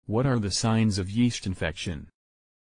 What are the signs of yeast infection?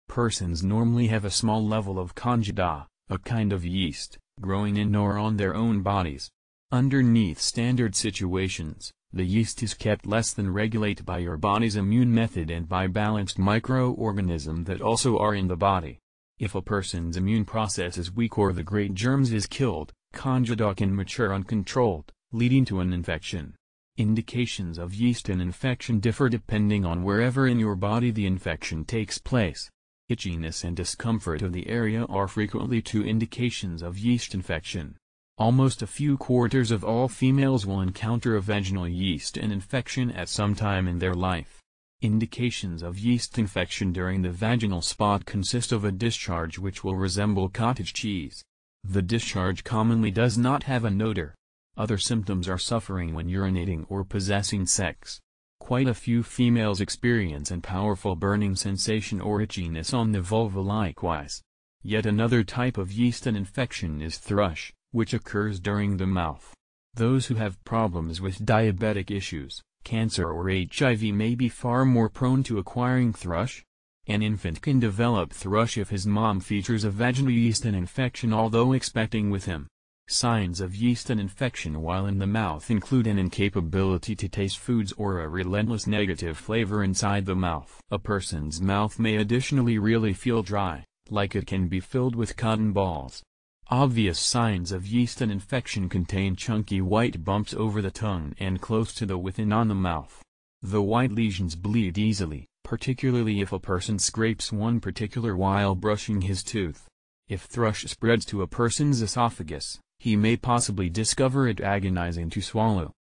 Persons normally have a small level of Candida, a kind of yeast, growing in or on their own bodies. Underneath standard situations, the yeast is kept less than regulated by your body's immune method and by balanced microorganisms that also are in the body. If a person's immune process is weak or the great germs is killed, Candida can mature uncontrolled, leading to an infection. Indications of yeast infection differ depending on wherever in your body the infection takes place. Itchiness and discomfort of the area are frequently two indications of yeast infection. Almost a few quarters of all females will encounter a vaginal yeast infection at some time in their life. Indications of yeast infection during the vaginal spot consist of a discharge which will resemble cottage cheese. The discharge commonly does not have an odor. Other symptoms are suffering when urinating or possessing sex. Quite a few females experience a powerful burning sensation or itchiness on the vulva likewise. Yet another type of yeast infection is thrush, which occurs during the mouth. Those who have problems with diabetic issues, cancer or HIV may be far more prone to acquiring thrush. An infant can develop thrush if his mom features a vaginal yeast infection although expecting with him. Signs of yeast infection while in the mouth include an incapability to taste foods or a relentless negative flavor inside the mouth. A person's mouth may additionally really feel dry, like it can be filled with cotton balls. Obvious signs of yeast infection contain chunky white bumps over the tongue and close to the within on the mouth. The white lesions bleed easily, particularly if a person scrapes one particular while brushing his tooth. If thrush spreads to a person's esophagus, he may possibly discover it agonizing to swallow.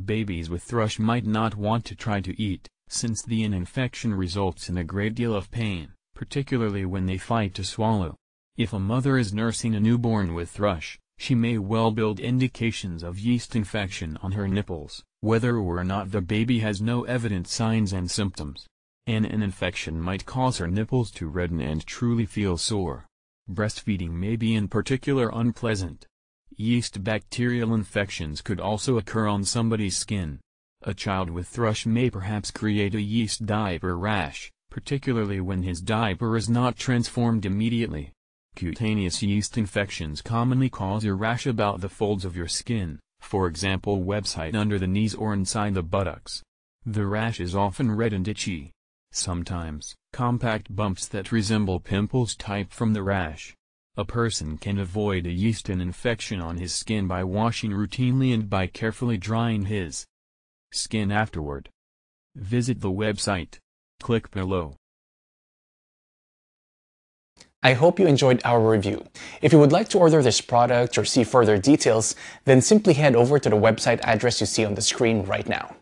Babies with thrush might not want to try to eat, since the infection results in a great deal of pain, particularly when they fight to swallow. If a mother is nursing a newborn with thrush, she may well build indications of yeast infection on her nipples, whether or not the baby has no evident signs and symptoms. An infection might cause her nipples to redden and truly feel sore. Breastfeeding may be in particular unpleasant. Yeast bacterial infections could also occur on somebody's skin. A child with thrush may perhaps create a yeast diaper rash, particularly when his diaper is not transformed immediately. Cutaneous yeast infections commonly cause a rash about the folds of your skin, for example website under the knees or inside the buttocks. The rash is often red and itchy. Sometimes, compact bumps that resemble pimples type from the rash. A person can avoid a yeast infection on his skin by washing routinely and by carefully drying his skin afterward. Visit the website. Click below. I hope you enjoyed our review. If you would like to order this product or see further details, then simply head over to the website address you see on the screen right now.